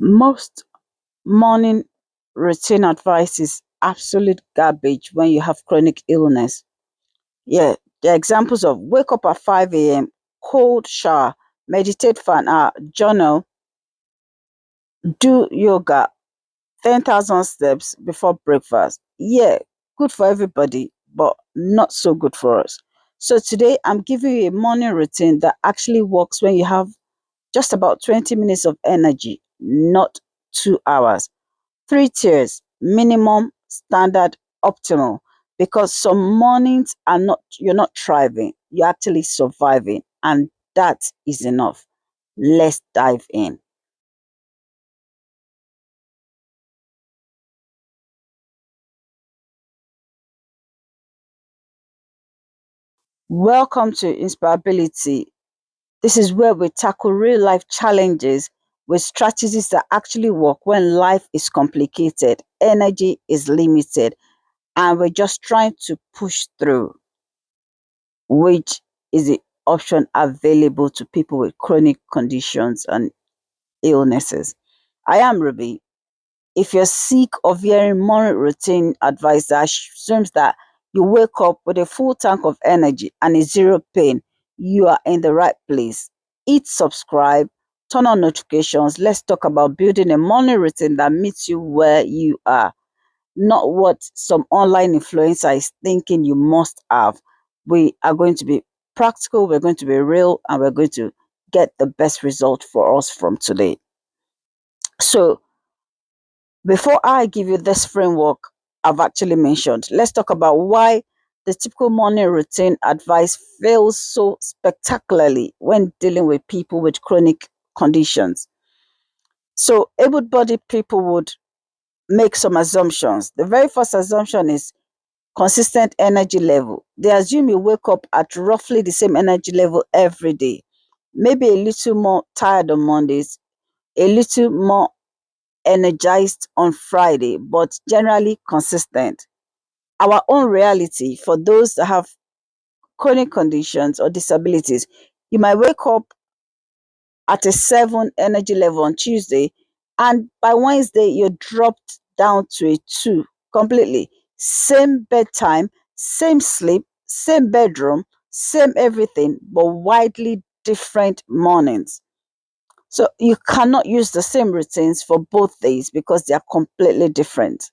Most morning routine advice is absolute garbage when you have chronic illness. Yeah, the examples of wake up at 5 a.m., cold shower, meditate for an hour, journal, do yoga, 10,000 steps before breakfast. Yeah, good for everybody, but not so good for us. So today I'm giving you a morning routine that actually works when you have just about 20 minutes of energy, not 2 hours. Three tiers: minimum, standard, optimal. Because some mornings are not, you're not thriving, you're actually surviving, and that is enough. Let's dive in. Welcome to InspireAbility. This is where we tackle real life challenges with strategies that actually work when life is complicated, energy is limited, and we're just trying to push through, which is the option available to people with chronic conditions and illnesses. I am Ruby. If you're sick of hearing morning routine advice that assumes that you wake up with a full tank of energy and a zero pain, you are in the right place. Hit subscribe, turn on notifications. Let's talk about building a morning routine that meets you where you are, not what some online influencer is thinking you must have. We are going to be practical, we're going to be real, and we're going to get the best result for us from today. So, before I give you this framework I've actually mentioned, let's talk about why the typical morning routine advice fails so spectacularly when dealing with people with chronic conditions. So, able bodied people would make some assumptions. The very first assumption is consistent energy level. They assume you wake up at roughly the same energy level every day, maybe a little more tired on Mondays, a little more energized on Friday, but generally consistent. Our own reality for those that have chronic conditions or disabilities, you might wake up at a 7 energy level on Tuesday, and by Wednesday, you're dropped down to a 2 completely. Same bedtime, same sleep, same bedroom, same everything, but widely different mornings. So you cannot use the same routines for both days because they are completely different.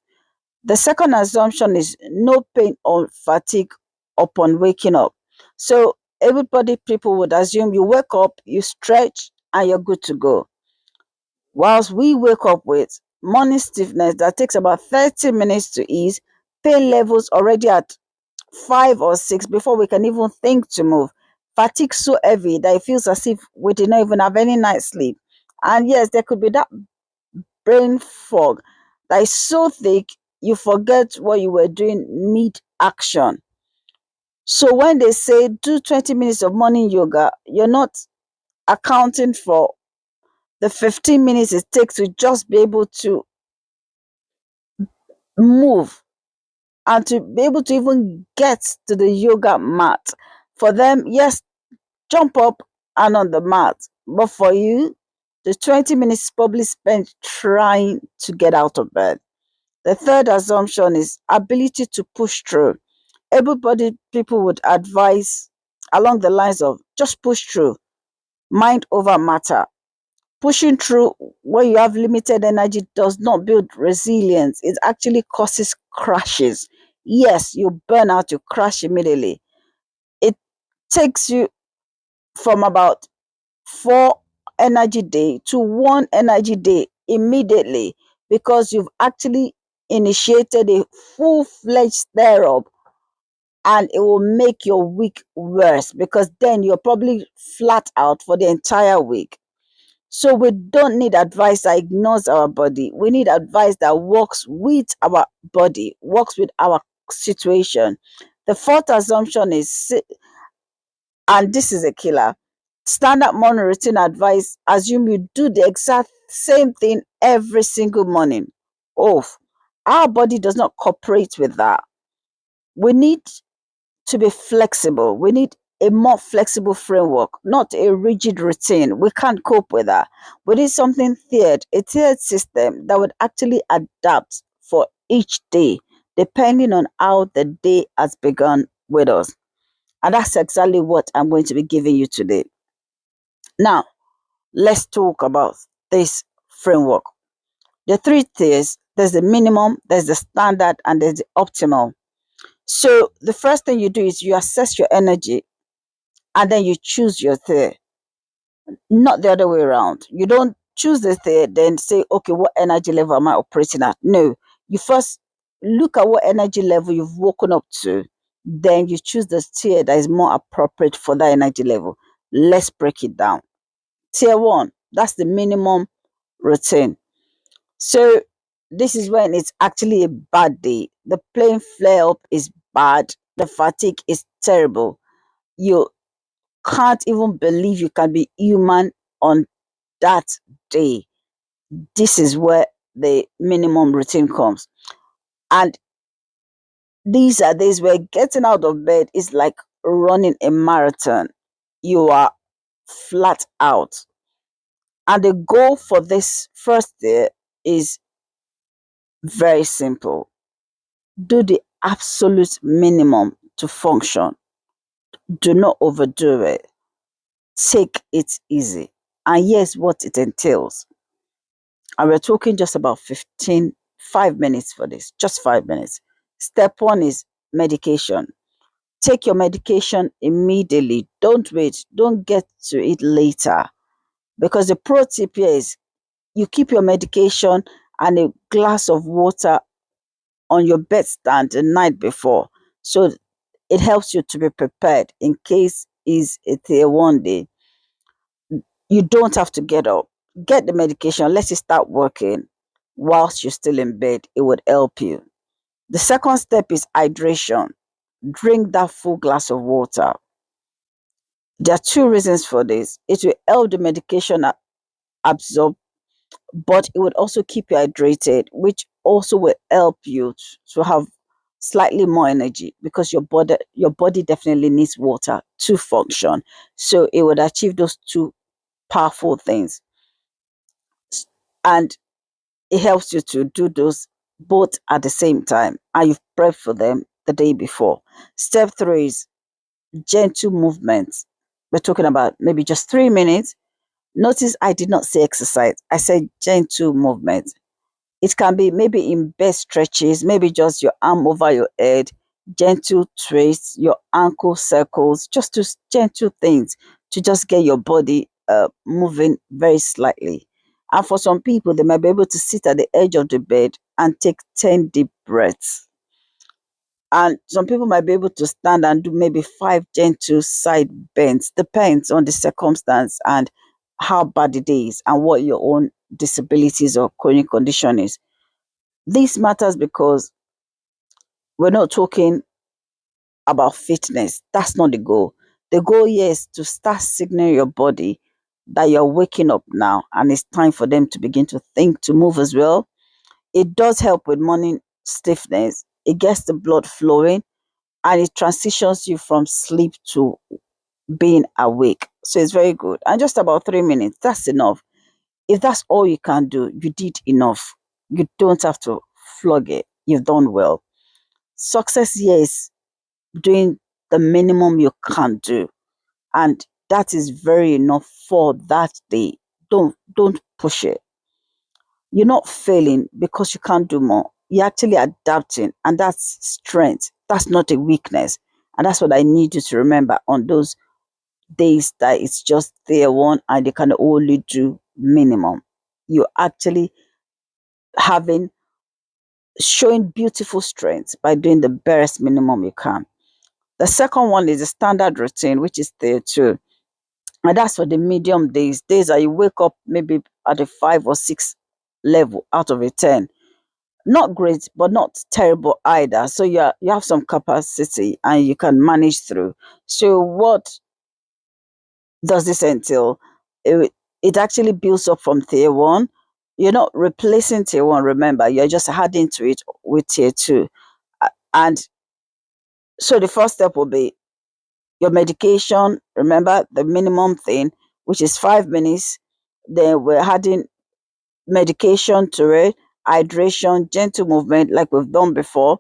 The second assumption is no pain or fatigue upon waking up. So everybody, people would assume you wake up, you stretch, and you're good to go. Whilst we wake up with morning stiffness that takes about 30 minutes to ease, pain levels already at 5 or 6 before we can even think to move. Fatigue so heavy that it feels as if we did not even have any night sleep. And yes, there could be that brain fog that is so thick you forget what you were doing mid action. So when they say do 20 minutes of morning yoga, you're not accounting for the 15 minutes it takes to just be able to move and to be able to even get to the yoga mat. For them, yes, jump up and on the mat. But for you, the 20 minutes is probably spent trying to get out of bed. The third assumption is ability to push through. Everybody, people would advise along the lines of just push through, mind over matter. Pushing through when you have limited energy does not build resilience, it actually causes crashes. Yes, you burn out, you crash immediately. It takes you from about 4 energy day to 1 energy day immediately because you've actually initiated a full-fledged stir up, and it will make your week worse because then you're probably flat out for the entire week. So we don't need advice that ignores our body. We need advice that works with our body, works with our situation. The fourth assumption is, and this is a killer, standard morning routine advice assume you do the exact same thing every single morning. Oh, our body does not cooperate with that. We need to be flexible. We need a more flexible framework, not a rigid routine. We can't cope with that. We need something a tiered system that would actually adapt for each day, depending on how the day has begun with us. And that's exactly what I'm going to be giving you today. Now, let's talk about this framework. The three tiers, there's the minimum, there's the standard, and there's the optimal. So the first thing you do is you assess your energy and then you choose your tier, not the other way around. You don't choose the tier, then say, okay, what energy level am I operating at? No, you first look at what energy level you've woken up to, then you choose the tier that is more appropriate for that energy level. Let's break it down. Tier one, that's the minimum routine. So this is when it's actually a bad day. The plane flare up is bad. The fatigue is terrible. You can't even believe you can be human on that day. This is where the minimum routine comes. And these are days where getting out of bed is like running a marathon. You are flat out. And the goal for this first day is very simple. Do the absolute minimum to function. Do not overdo it. Take it easy. And here's what it entails. And we're talking just about 5 minutes for this, just 5 minutes. Step one is medication. Take your medication immediately. Don't wait. Don't get to it later. Because the pro tip here is you keep your medication and a glass of water on your bedstand the night before. So it helps you to be prepared in case is a tier one day. You don't have to get up. Get the medication, let it start working whilst you're still in bed. It would help you. The second step is hydration. Drink that full glass of water. There are two reasons for this. It will help the medication absorb, but it would also keep you hydrated, which also will help you to have slightly more energy because your body definitely needs water to function. So it would achieve those two powerful things. And it helps you to do those both at the same time and you've prepped for them the day before. Step three is gentle movements. We're talking about maybe just 3 minutes. Notice I did not say exercise, I said gentle movement. It can be maybe in bed stretches, maybe just your arm over your head, gentle twists, your ankle circles, just to gentle things to just get your body moving very slightly. And for some people, they might be able to sit at the edge of the bed and take 10 deep breaths. And some people might be able to stand and do maybe 5 gentle side bends, depends on the circumstance and how bad it is and what your own disabilities or chronic condition is. This matters because we're not talking about fitness. That's not the goal. The goal here is to start signaling your body that you're waking up now and it's time for them to begin to think, to move as well. It does help with morning stiffness. It gets the blood flowing and it transitions you from sleep to being awake. So it's very good. And just about 3 minutes, that's enough. If that's all you can do, you did enough. You don't have to flog it. You've done well. Success here is doing the minimum you can do, and that is very enough for that day. Don't push it. You're not failing because you can't do more. You're actually adapting, and that's strength. That's not a weakness. And that's what I need you to remember on those days that it's just there one and you can only do minimum. You're actually having showing beautiful strength by doing the barest minimum you can. The second one is the standard routine, which is there too. And that's for the medium days. Days that you wake up maybe at a 5 or 6 level out of a 10. Not great, but not terrible either. So you have some capacity and you can manage through. So what does this entail? It actually builds up from tier one. You're not replacing tier one, remember, you're just adding to it with tier two. And so the first step will be Your medication, remember the minimum thing, which is 5 minutes. Then we're adding medication to it, hydration, gentle movement, like we've done before.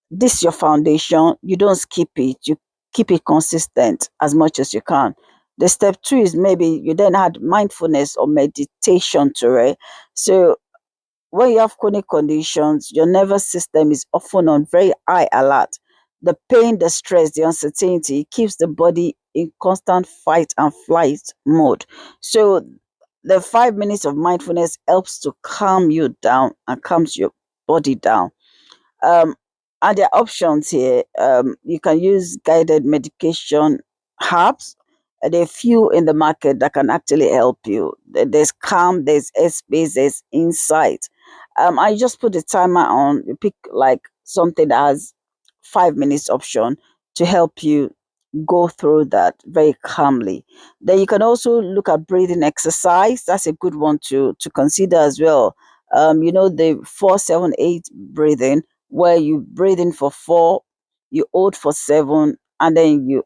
This is your foundation. You don't skip it. You keep it consistent as much as you can. The step two is maybe you then add mindfulness or meditation to it. So when you have chronic conditions, your nervous system is often on very high alert. The pain, the stress, the uncertainty keeps the body in constant fight and flight mode. So the 5 minutes of mindfulness helps to calm you down and calms your body down. um, and there are options here. You can use guided medication herbs. There are few in the market that can actually help you. There's Calm, there's Space, there's Insight. I just put the timer on. You pick like something that has 5 minutes option to help you go through that very calmly. Then you can also look at breathing exercise. That's a good one to consider as well. The 4-7-8 breathing, where you breathe in for 4, you hold for 7, and then you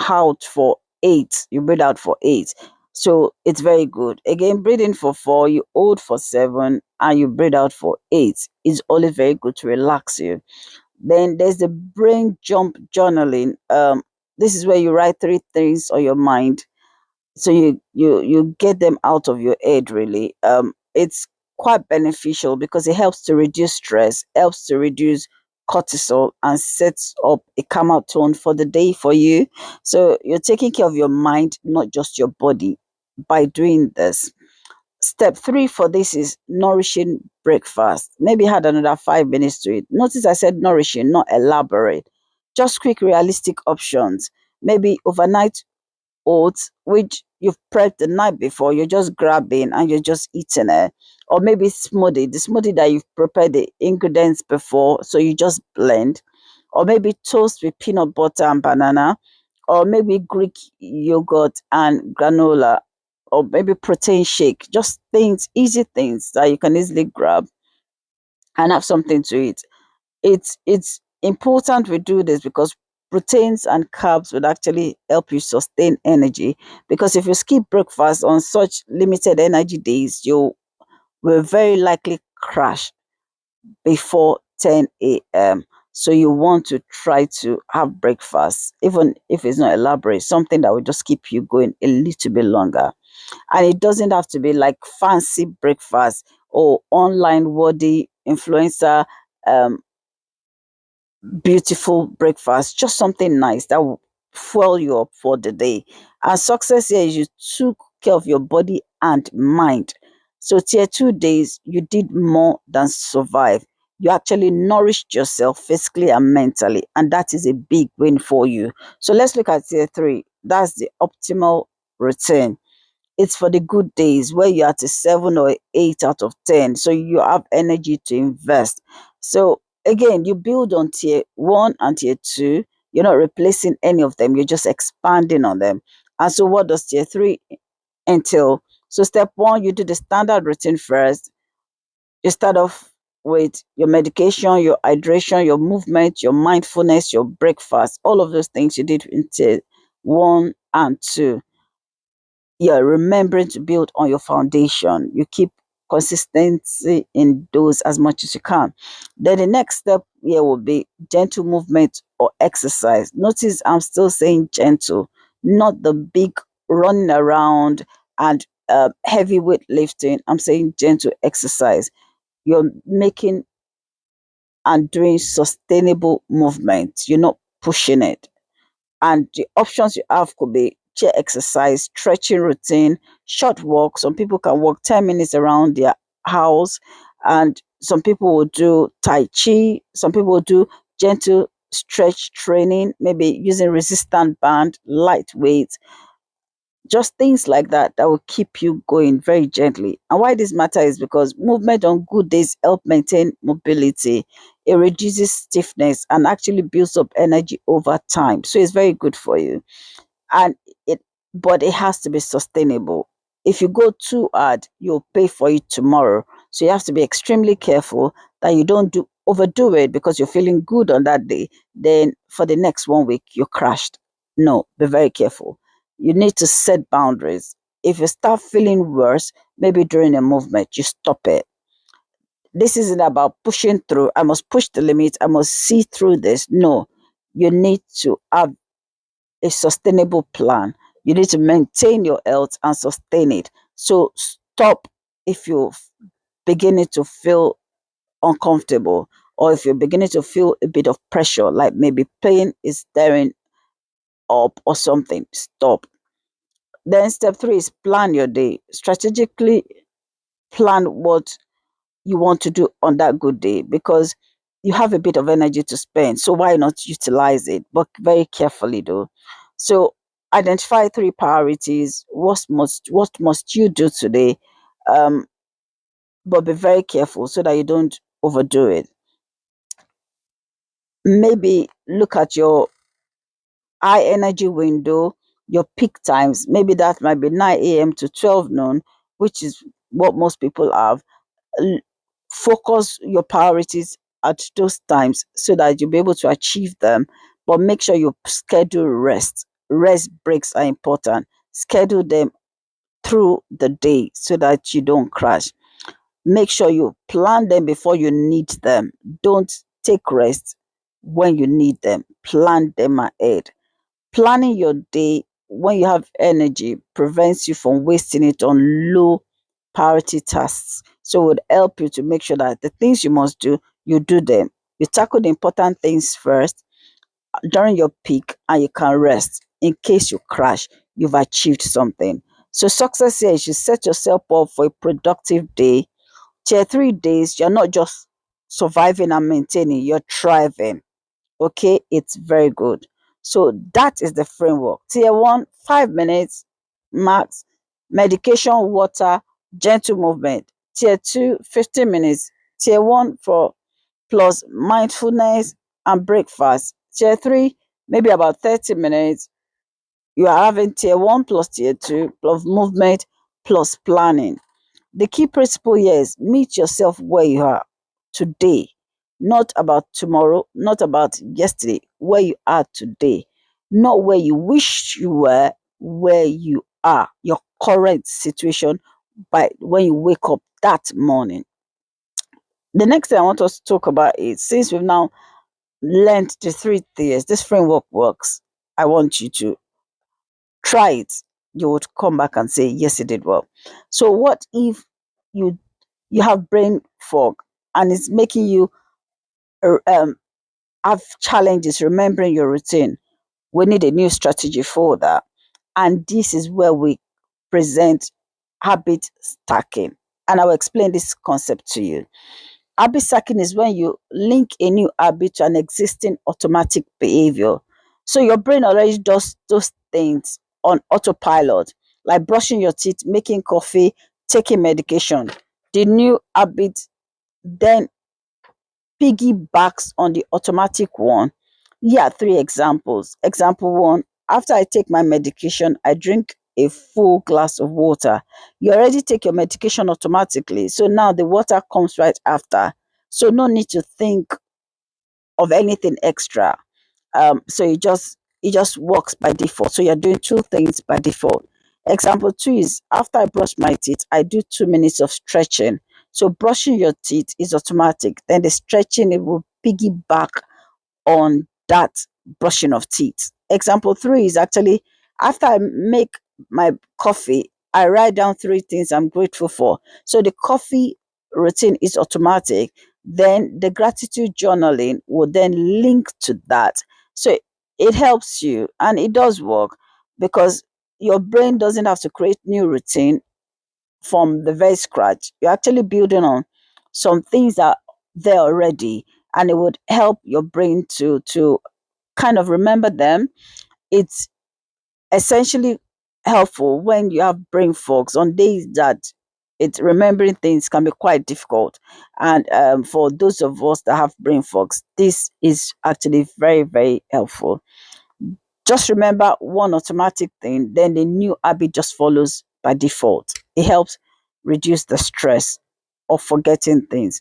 out for 8. You breathe out for 8. So it's very good. Again, breathe in for 4, you hold for 7, and you breathe out for 8. It's always very good to relax you. Then there's the brain jump journaling. This is where you write 3 things on your mind, so you get them out of your head really. It's quite beneficial because it helps to reduce stress, helps to reduce cortisol, and sets up a calmer tone for the day for you. So you're taking care of your mind, not just your body, by doing this. Step three for this is nourishing breakfast. Maybe add another 5 minutes to it. Notice I said nourishing, not elaborate. Just quick realistic options. Maybe overnight oats, which you've prepped the night before, you're just grabbing and you're just eating it. Or maybe the smoothie that you've prepared the ingredients before, so you just blend. Or maybe toast with peanut butter and banana. Or maybe Greek yogurt and granola. Or maybe protein shake. Just things, easy things that you can easily grab and have something to eat. It's important we do this because proteins and carbs would actually help you sustain energy, because if you skip breakfast on such limited energy days, you will very likely crash before 10 a.m. So you want to try to have breakfast, even if it's not elaborate, something that will just keep you going a little bit longer. And it doesn't have to be like fancy breakfast or online worthy influencer um beautiful breakfast, just something nice that will fuel you up for the day. And success here is you took care of your body and mind. So tier 2 days, you did more than survive. You actually nourished yourself physically and mentally, and that is a big win for you. So let's look at tier 3. That's the optimal routine. It's for the good days where you're at a 7 or 8 out of 10. So you have energy to invest. So again, you build on tier one and tier two. You're not replacing any of them, you're just expanding on them. And so, what does tier three entail? So, step one, you do the standard routine first. You start off with your medication, your hydration, your movement, your mindfulness, your breakfast, all of those things you did in tier one and two. You're remembering to build on your foundation. You keep consistency in those as much as you can. Then the next step here will be gentle movement or exercise. Notice I'm still saying gentle, not the big running around and heavy weight lifting. I'm saying gentle exercise. You're making and doing sustainable movement. You're not pushing it. And the options you have could be chair exercise, stretching routine, short walk. Some people can walk 10 minutes around their house, and some people will do Tai Chi, some people will do gentle stretch training, maybe using resistant band, lightweight, just things like that that will keep you going very gently. And why this matter is because movement on good days help maintain mobility. It reduces stiffness and actually builds up energy over time. So it's very good for you. And it but it has to be sustainable. If you go too hard, you'll pay for it tomorrow. So you have to be extremely careful that you don't do overdo it because you're feeling good on that day. Then for the next one week, you're crashed. No, be very careful. You need to set boundaries. If you start feeling worse, maybe during a movement, you stop it. This isn't about pushing through. I must push the limit. I must see through this. No, you need to have a sustainable plan. You need to maintain your health and sustain it. So stop if you're beginning to feel uncomfortable, or if you're beginning to feel a bit of pressure, like maybe pain is stirring up or something. Stop. Then step three is plan your day. Strategically plan what you want to do on that good day, because you have a bit of energy to spend. So why not utilize it? But very carefully though. So identify three priorities. What must you do today? Um, but be very careful so that you don't overdo it. Maybe look at your high energy window, your peak times. Maybe that might be 9 a.m. to 12 noon, which is what most people have. L- Focus your priorities at those times so that you'll be able to achieve them. But make sure you schedule rest. Rest breaks are important. Schedule them through the day so that you don't crash. Make sure you plan them before you need them. Don't take rest when you need them. Plan them ahead. Planning your day when you have energy prevents you from wasting it on low priority tasks. So it would help you to make sure that the things you must do, you do them. You tackle the important things first during your peak, and you can rest in case you crash. You've achieved something. So success here is you set yourself up for a productive day. Tier 3 days, you're not just surviving and maintaining, you're thriving. Okay, it's very good. So that is the framework. Tier 1, 5 minutes max, medication, water, gentle movement. Tier 2, 15 minutes. Tier 1 for plus mindfulness and breakfast. Tier 3, maybe about 30 minutes. You are having tier 1 plus tier 2 plus movement plus planning. The key principle here is meet yourself where you are today, not about tomorrow, not about yesterday, where you are today, not where you wish you were, where you are, your current situation by when you wake up that morning. The next thing I want us to talk about is, since we've now learned the three things, this framework works. I want you to try it. You would come back and say, yes, it did well. So what if you you have brain fog and it's making you uh, um, have challenges remembering your routine? We need a new strategy for that. And this is where we present habit stacking. And I will explain this concept to you. Habit stacking is when you link a new habit to an existing automatic behavior. So your brain already does those things on autopilot, like brushing your teeth, making coffee, taking medication. The new habit then piggybacks on the automatic one. Here are three examples. Example one: after I take my medication, I drink a full glass of water. You already take your medication automatically, so now the water comes right after. So no need to think of anything extra. So it just works by default. So you're doing two things by default. Example two is, after I brush my teeth, I do 2 minutes of stretching. So brushing your teeth is automatic. Then the stretching, it will piggyback on that brushing of teeth. Example three is actually, after I make my coffee, I write down three things I'm grateful for. So the coffee routine is automatic. Then the gratitude journaling will then link to that. So it helps you, and it does work, because your brain doesn't have to create new routine from the very scratch. You're actually building on some things that are there already, and it would help your brain to kind of remember them. It's essentially helpful when you have brain fogs on days that it's remembering things can be quite difficult. And for those of us that have brain fogs, this is actually very, very helpful. Just remember one automatic thing, then the new habit just follows by default. It helps reduce the stress of forgetting things.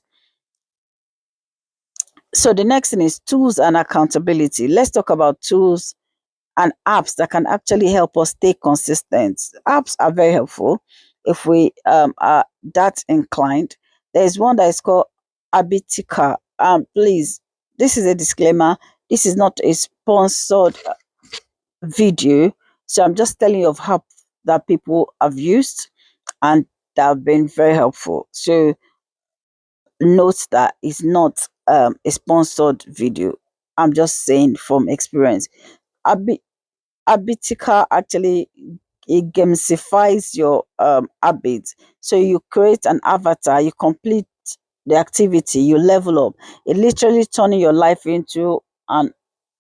So the next thing is tools and accountability. Let's talk about tools and apps that can actually help us stay consistent. Apps are very helpful if we are that inclined. There's one that is called Abitica. Please, this is a disclaimer. This is not a sponsored video. So I'm just telling you of how that people have used and that have been very helpful. So note that it's not a sponsored video. I'm just saying from experience. Abi- Abitica actually, it gamifies your habits. So you create an avatar, you complete the activity, you level up. It literally turning your life into an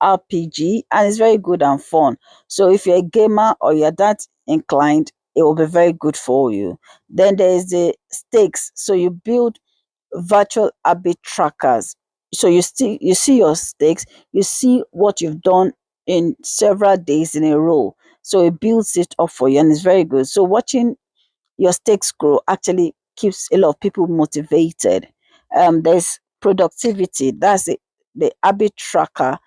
RPG, and it's very good and fun. So if you're a gamer or you're that inclined, it will be very good for you. Then there is the stakes. So you build virtual habit trackers. So you see your stakes, you see what you've done in several days in a row. So it builds it up for you and it's very good. So watching your stakes grow actually keeps a lot of people motivated. There's productivity. That's it. The habit tracker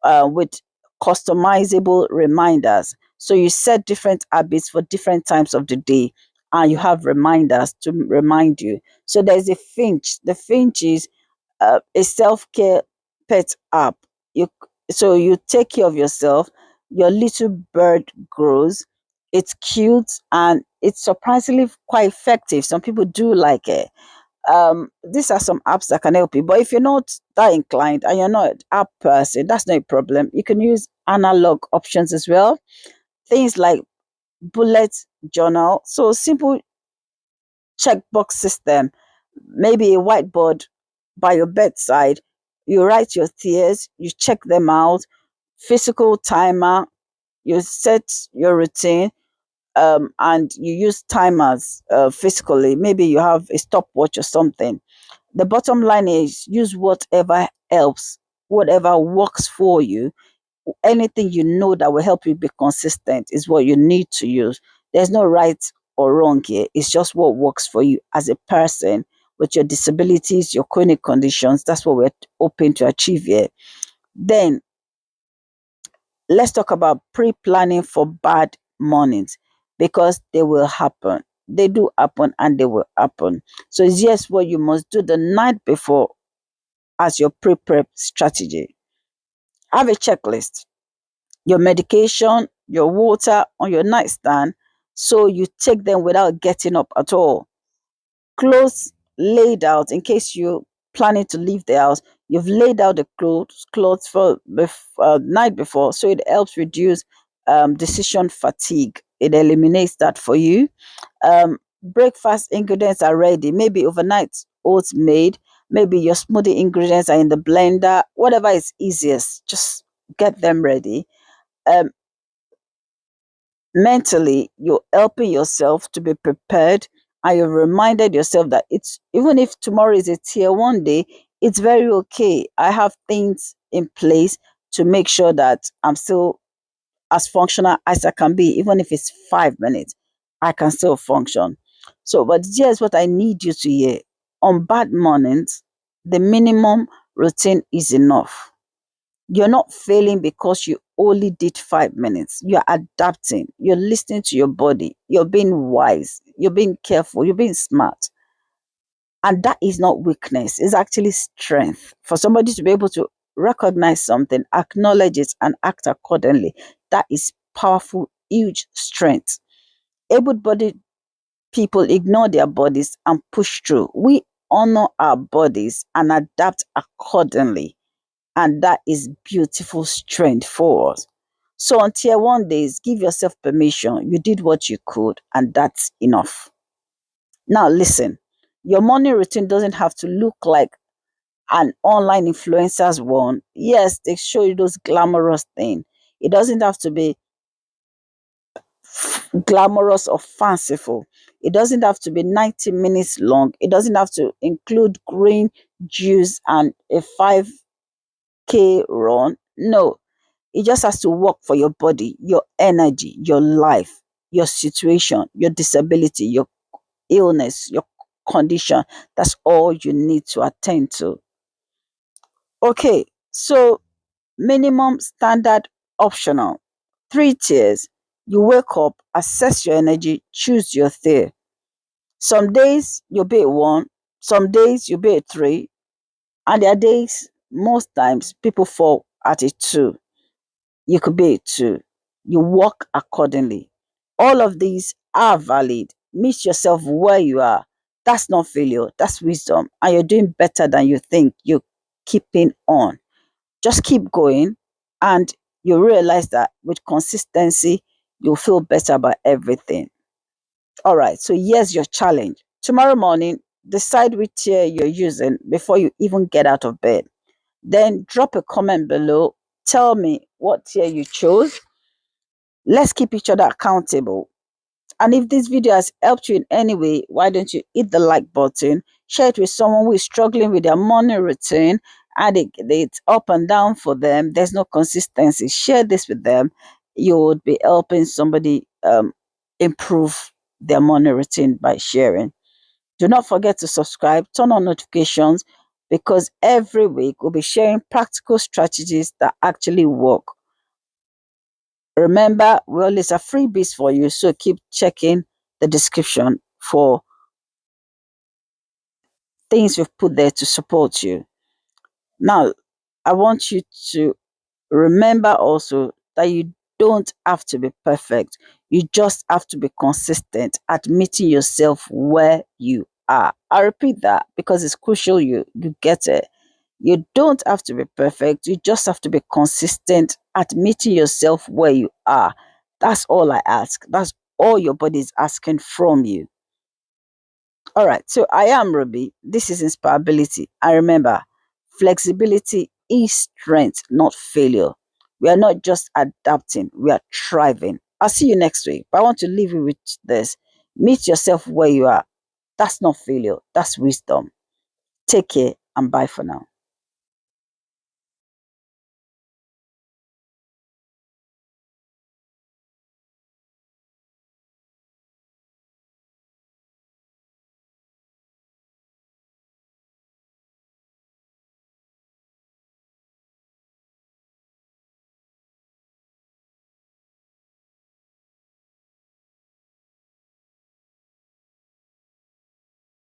with customizable reminders. So you set different habits for different times of the day, and you have reminders to remind you. So there's a Finch. The Finch is a self-care pet app. You so you take care of yourself. Your little bird grows. It's cute and it's surprisingly quite effective. Some people do like it. These are some apps that can help you. But if you're not that inclined and you're not an app person, that's no problem. You can use analog options as well. Things like bullet journal. So simple checkbox system, maybe a whiteboard by your bedside. You write your fears, you check them out, physical timer, you set your routine, and you use timers physically. Maybe you have a stopwatch or something. The bottom line is use whatever helps, whatever works for you. Anything you know that will help you be consistent is what you need to use. There's no right or wrong here. It's just what works for you as a person with your disabilities, your chronic conditions. That's what we're hoping to achieve here. Then let's talk about pre-planning for bad mornings because they will happen. They do happen and they will happen. So it's just what you must do the night before as your pre-prep strategy. Have a checklist, your medication, your water on your nightstand, so you take them without getting up at all. Clothes laid out in case you're planning to leave the house. You've laid out the clothes for night before, so it helps reduce decision fatigue. It eliminates that for you. Breakfast ingredients are ready. Maybe overnight oats made. Maybe your smoothie ingredients are in the blender. Whatever is easiest, just get them ready. Um, Mentally, you're helping yourself to be prepared, and you've reminded yourself that it's even if tomorrow is a tier one day, it's very okay. I have things in place to make sure that I'm still as functional as I can be, even if it's 5 minutes, I can still function. So, but here's what I need you to hear. On bad mornings, the minimum routine is enough. You're not failing because you only did 5 minutes. You're adapting. You're listening to your body. You're being wise. You're being careful. You're being smart. And that is not weakness. It's actually strength. For somebody to be able to recognize something, acknowledge it, and act accordingly, that is powerful, huge strength. Able bodied people ignore their bodies and push through. We honor our bodies and adapt accordingly, and that is beautiful strength for us. So on tier one days, give yourself permission. You did what you could, and that's enough. Now listen, your morning routine doesn't have to look like an online influencer's one. Yes, they show you those glamorous things. It doesn't have to be glamorous or fanciful. It doesn't have to be 90 minutes long. It doesn't have to include green juice and a 5K run. No, it just has to work for your body, your energy, your life, your situation, your disability, your illness, your condition. That's all you need to attend to. Okay, so minimum, standard, optional. Three tiers. You wake up, assess your energy, choose your tier. Some days you'll be a one, some days you'll be a three, and there are days, most times, people fall at a two. You could be a two. You walk accordingly. All of these are valid. Meet yourself where you are. That's not failure, that's wisdom. And you're doing better than you think. You're keeping on. Just keep going, and you realize that with consistency, you'll feel better about everything. All right, so here's your challenge. Tomorrow morning, decide which chair you're using before you even get out of bed. Then drop a comment below. Tell me what chair you chose. Let's keep each other accountable. And if this video has helped you in any way, why don't you hit the like button, share it with someone who is struggling with their morning routine, and it's up and down for them. There's no consistency. Share this with them. You would be helping somebody improve their morning routine by sharing. Do not forget to subscribe, turn on notifications, because every week we'll be sharing practical strategies that actually work. Remember, we always have freebies for you, so keep checking the description for things we've put there to support you. Now, I want you to remember also that you don't have to be perfect. You just have to be consistent at meeting yourself where you are. I repeat that because it's crucial you get it. You don't have to be perfect. You just have to be consistent at meeting yourself where you are. That's all I ask. That's all your body is asking from you. All right. So I am Ruby. This is InspireAbility. And remember, flexibility is strength, not failure. We are not just adapting, we are thriving. I'll see you next week. But I want to leave you with this. Meet yourself where you are. That's not failure, that's wisdom. Take care and bye for now.